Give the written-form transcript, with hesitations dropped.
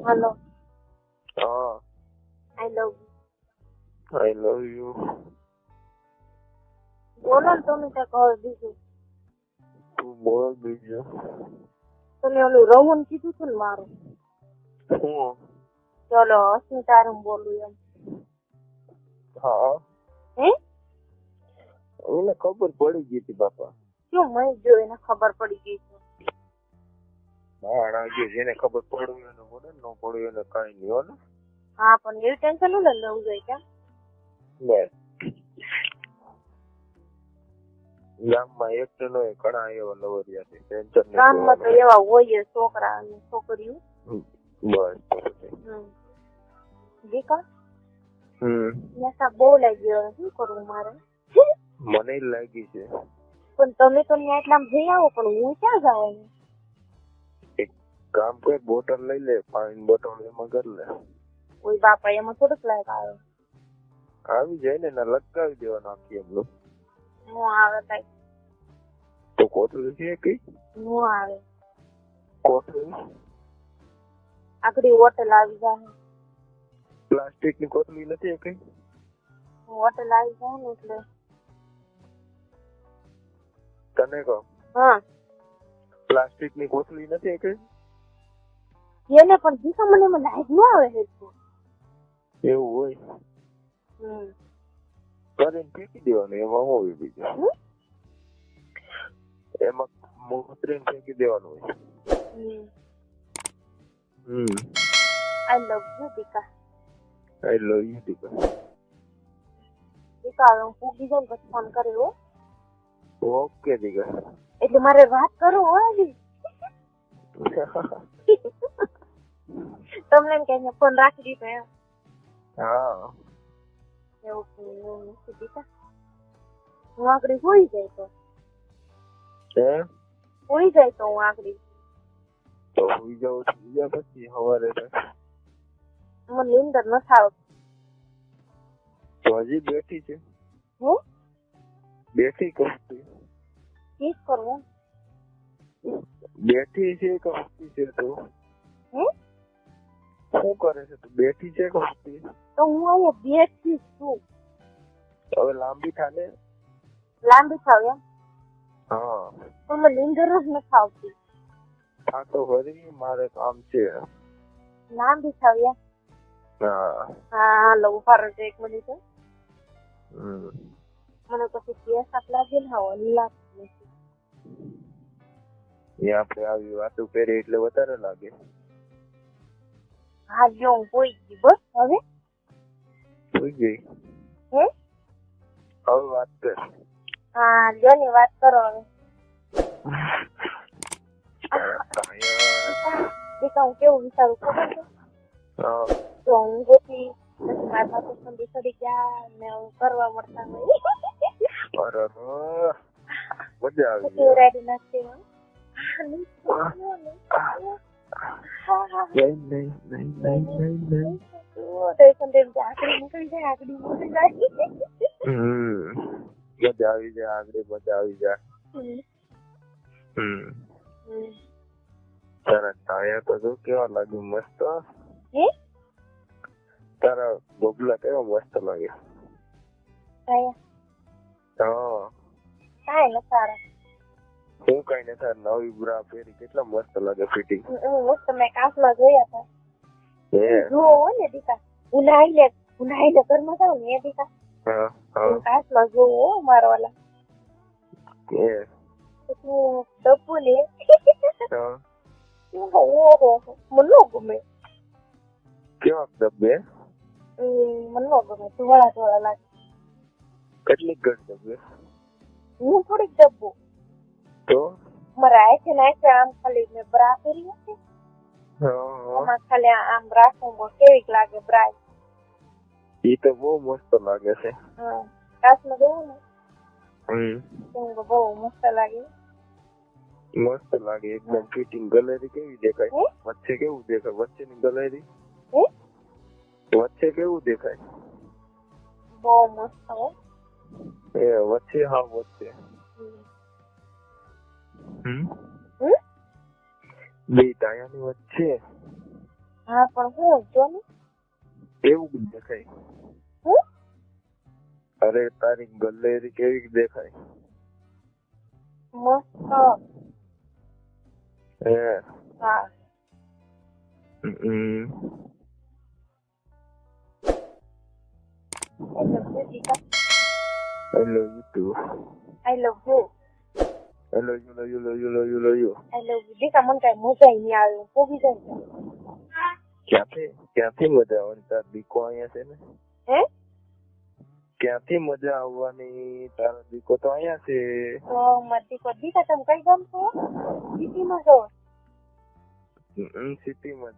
Hello. હા, આઈ લવ I love you. બોલો ને તમે ત્યાં કહો બીજું. તું બોલ બીજું. તમે ઓલું રોહન કીધું હતું ને મારું. હું? ચલો અસ્મિતારું બોલું એમ. હા, હે? મને ખબર પડી ગઈ હતી બાપા. શું મેં જો એને ખબર પડી ગઈ છે. માણા ગયો જેને ખબર પડ્યું એને પડે ન પડ્યું એને કઈ નહીં હો ને. હા પણ એવી ટેન્શન ન લેવું જોઈએ કેમ? બસ ગામમાં એક નો ઘણા એવા નવરિયા છે ટેન્શન નહીં ગામમાં તો એવા હોય જ છોકરા અને છોકરીઓ. બસ દીકા હમ નેસા બહુ લાગ્યો શું કરું મારે? મને લાગી છે. પણ તમે તો ત્યાં એટલામાં જઈ આવો પણ હું ક્યાં જવાનું? એક કામ કર બોટલ લઈ લે પાણી બોટલ એમાં કરી લે. ઓય બાપા એમાં થોડુંક લાયક આવે. આવી જાય ને ના લટકાવી દેવાનું આખી એમનું. હું આવે કઈ તો કોથળી છે કઈ હું આવે કોથળી આગળ હોટલ આવી જાય. પ્લાસ્ટિક ની કોથળી નથી કઈ હોટલ આવી જાય ને એટલે તને કહો હા પ્લાસ્ટિક ની કોથળી નથી કઈ એને પણ જીસા મને એમાં લાઈટ ન આવે છે. એવું હોય કરીને ફેંકી દેવાનું એમાં શું હોય બીજું એમાં મોતરીને ફેંકી દેવાનું હોય. આઈ love you દીકા. I love you દીકા. દીકા હવે હું પૂગી જાય ને પછી ફોન કર્યો. ઓકે દીકા. એટલે મારે વાત કરો હોય તમને એમ કે ફોન રાખી દીધો એમ. હા એવું નથી દીકા. હું આગળ હોઈ જાય તો હોઈ જાય તો હું આગળ તો હોઈ જાવ બીજા પછી સવારે મને નીંદર નથી આવતી. તો હજી બેઠી છે હું બેઠી કરતી ઠીક કરવું બેઠી છે કે હસતી છે તું શું કરે છે તું બેઠી છે કે હસતી? તો હું અહીંયા બેઠી છું. હવે લાંબી થાને. લાંબી થાવ એમ હા પણ મને નીંદર જ નથી આવતી. હા તો ફરી મારે કામ છે. લાંબી થાવ એમ હા હા લો ઉભા છે એક મિનિટ. હમ મને પછી ગેસ આપ લાગે ને હા લાગતું નથી. એ આપણે આવી વાતો કરીએ એટલે વધારે લાગે. હા જો હું હોઈ ગઈ બસ હવે સુઈ ગઈ હે હવે વાત કર. હા લ્યો ને વાત કરો હવે. દીકા હું કેવું વિચારું ખબર છે? તો હું ગોતી પછી મારા બાપુ સંધી ચડી ગયા ને હું કરવા મળતા હોય. અરે મજા આવી પછી રેડી નથી મજા આવી જાય આગળ મજા આવી જાય. તારા ટાયા તો જો કેવા લાગે મસ્ત. તારા બબલા કેવા મસ્ત લાગે. હા કાંઈ ન સારા હું કઈ ને તાર નવી બ્રા પહેરી કેટલા મસ્ત લાગે ફિટિંગ. મસ્ત મેં કાચમાં જોયા હતા. જોવો ને દીકા હું નાઈને ઘરમાં જાઉં ને દીકા કાચમાં જોવો મારા વાલા પછી ડબ્બુ લે ઓહો મને ન ગમે. કેવા ડબ્બે? મને ન ગમે ધોળા લાગે. કેટલી ગઢ ડબ્બે? હું થોડીક ડબ્બુ તો મારા આખે નાખે આમ ખાલી મેં બ્રા પહેરી હતી આમાં ખાલી આમ રાખું કેવીક લાગે બ્રા. ઈ તો બહુ મસ્ત લાગે છે. કાચમાં જોવું ને બહુ મસ્ત લાગે. મસ્ત લાગે એકદમ ફિટિંગ. ગલેરી કેવી દેખાય? વચ્ચે કેવું દેખાય? વચ્ચેની ગલેરી વચ્ચે કેવું દેખાય? બહુ મસ્ત હો એ વચ્ચે હા વચ્ચે બે ટાયાની વચ્ચે હા પણ હું જો ને કેવું દેખાય? હું અરે તારી ગલેરી કેવી દેખાય? મસ્ત. હે હા I love you too. I love you. I love you, love you, love you, love you, love you. I love you. દીકા મને કઈ મજા નહીં આવે હું પોગી જાય. ક્યાંથી મજા આવવાની? તાર દીકો અહીંયા છે ને. હે ક્યાંથી મજા આવવાની? તારો દીકો તો અહીંયા છે. તો મારો દીકો દીકા તમે કઈ ગામ છો? સિટીમાં છો? સિટીમાં.